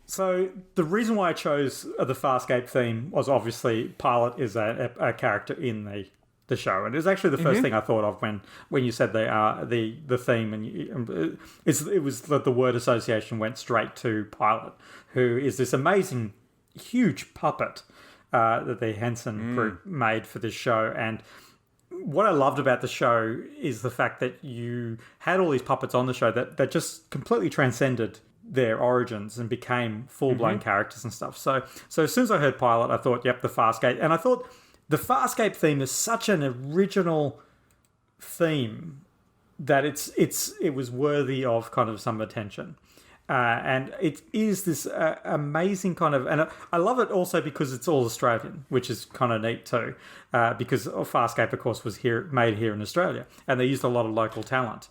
So the reason why I chose the Farscape theme was obviously Pilot is a character in the show, and it was actually the first thing I thought of when you said the theme, and it was that the word association went straight to Pilot, who is this amazing, huge puppet that the Henson group made for this show. And what I loved about the show is the fact that you had all these puppets on the show that just completely transcended their origins and became full-blown characters and stuff. So as soon as I heard Pilot, I thought, yep, the Farscape. And I thought the Farscape theme is such an original theme that it was worthy of kind of some attention. And it is this amazing kind of... And I love it also because it's all Australian, which is kind of neat too. Because Farscape, of course, was made here in Australia. And they used a lot of local talent.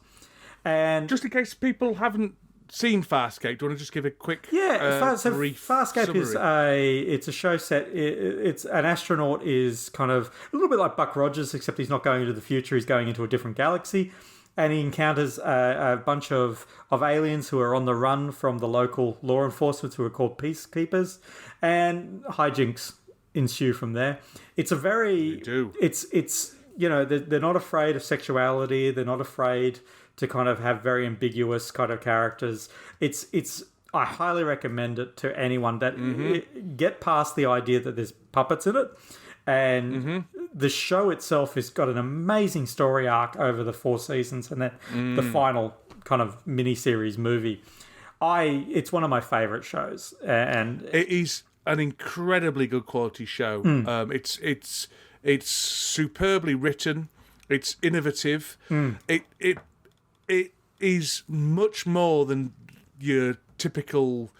And just in case people haven't seen Farscape, do you want to just give a quick brief Farscape summary? It's a show set. It's an astronaut is kind of a little bit like Buck Rogers, except he's not going into the future. He's going into a different galaxy. And he encounters a bunch of aliens who are on the run from the local law enforcement who are called peacekeepers, and hijinks ensue from there. It's a very... They do. It's they're not afraid of sexuality. They're not afraid to kind of have very ambiguous kind of characters. I highly recommend it to anyone that get past the idea that there's puppets in it. And the show itself has got an amazing story arc over the 4 seasons, and then the final kind of mini-series movie. It's one of my favourite shows, and it is an incredibly good quality show. It's superbly written. It's innovative. It is much more than your typical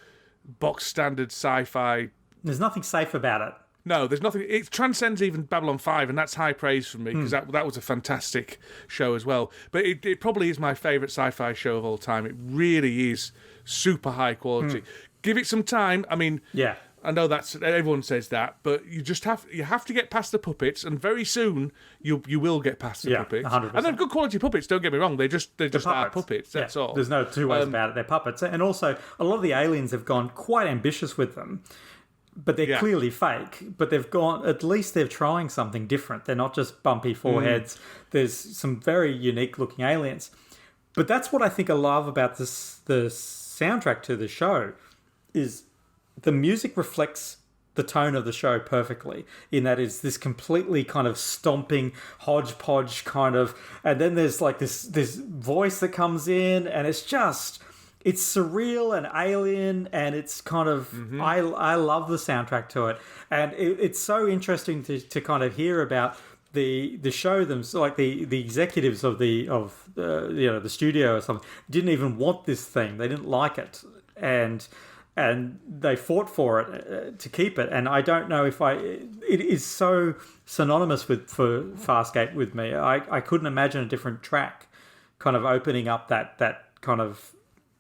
box standard sci-fi. There's nothing safe about it. No, there's nothing. It transcends even Babylon 5, and that's high praise from me, because that was a fantastic show as well. But it probably is my favourite sci-fi show of all time. It really is super high quality. Give it some time. I mean, yeah, I know everyone says that, but you have to get past the puppets, and very soon you will get past the puppets. 100%. And they're good quality puppets. Don't get me wrong; they're just are puppets. That's all. There's no two ways about it. They're puppets, and also a lot of the aliens have gone quite ambitious with them. But they're clearly fake. But at least they're trying something different. They're not just bumpy foreheads. There's some very unique looking aliens. But that's what I think I love about the soundtrack to the show, is the music reflects the tone of the show perfectly, in that it's this completely kind of stomping hodgepodge kind of, and then there's like this voice that comes in, and it's surreal and alien, and it's kind of... I love the soundtrack to it, and it's so interesting to kind of hear about the show them, so like the executives of the studio or something didn't even want this thing. They didn't like it, and they fought for it to keep it. And I don't know if it is so synonymous for Farscape with me. I couldn't imagine a different track kind of opening up that kind of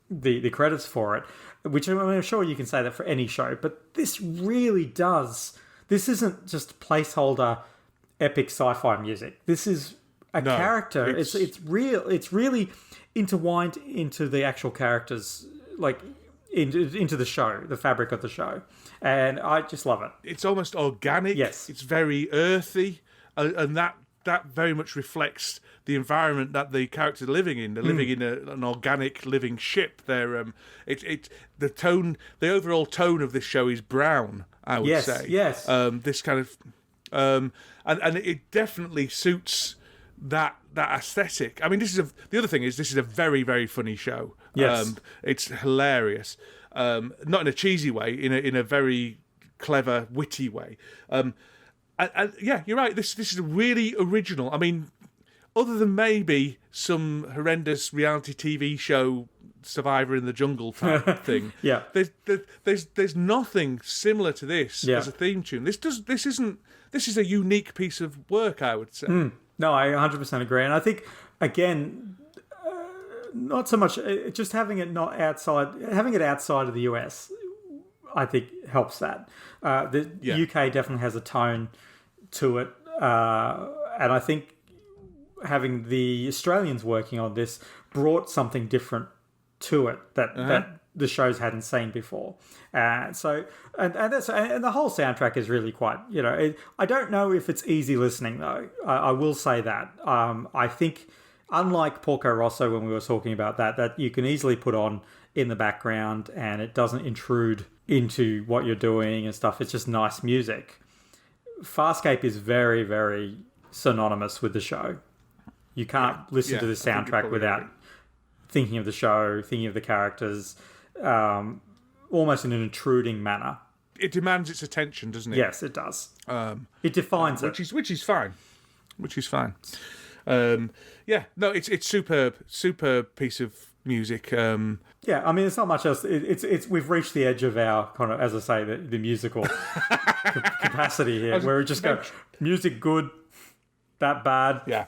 the credits for it, which I'm sure you can say that for any show, but this really does. This isn't just placeholder epic sci-fi music. This is a character. It's real. It's really intertwined into the actual characters, like into the show, the fabric of the show, and I just love it. It's almost organic. Yes, it's very earthy, and that very much reflects the environment that the characters are living in. They're living in an organic living ship. They're the overall tone of this show is brown, I would say. Yes. This kind of and it definitely suits that aesthetic. I mean, the other thing is this is a very, very funny show. Yes. It's hilarious. Not in a cheesy way, in a very clever, witty way. And yeah, you're right. This is really original. I mean, other than maybe some horrendous reality TV show, Survivor in the Jungle type thing. Yeah, there's nothing similar to this as a theme tune. This is a unique piece of work, I would say. No, I 100% agree, and I think again, not so much just having it outside of the US. I think helps that. The UK definitely has a tone to it, and I think having the Australians working on this brought something different to it that the shows hadn't seen before. So the whole soundtrack is really quite, I don't know if it's easy listening though. I will say that. I think unlike Porco Rosso when we were talking about that you can easily put on in the background and it doesn't intrude into what you're doing and stuff. It's just nice music. Farscape is very, very synonymous with the show. You can't listen to the soundtrack without thinking of the show, thinking of the characters, almost in an intruding manner. It demands its attention, doesn't it? Yes, it does. It defines it. Which is fine. It's superb piece of music. I mean, it's not much else. It's we've reached the edge of our kind of, as I say, the musical capacity here, where we just go, music good, that bad. Yeah.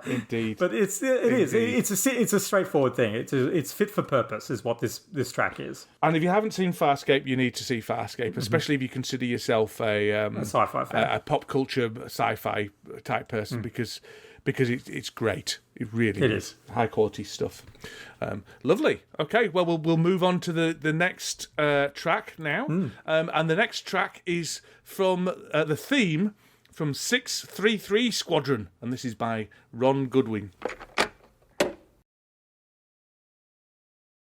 Indeed, but it's a straightforward thing. It's fit for purpose, is what this track is. And if you haven't seen Farscape, you need to see Farscape, especially if you consider yourself a sci-fi fan, a pop culture sci-fi type person, because it's great. It really is high quality stuff. Lovely. Okay, well we'll move on to the next track now, and the next track is from the theme from 633 Squadron, and this is by Ron Goodwin.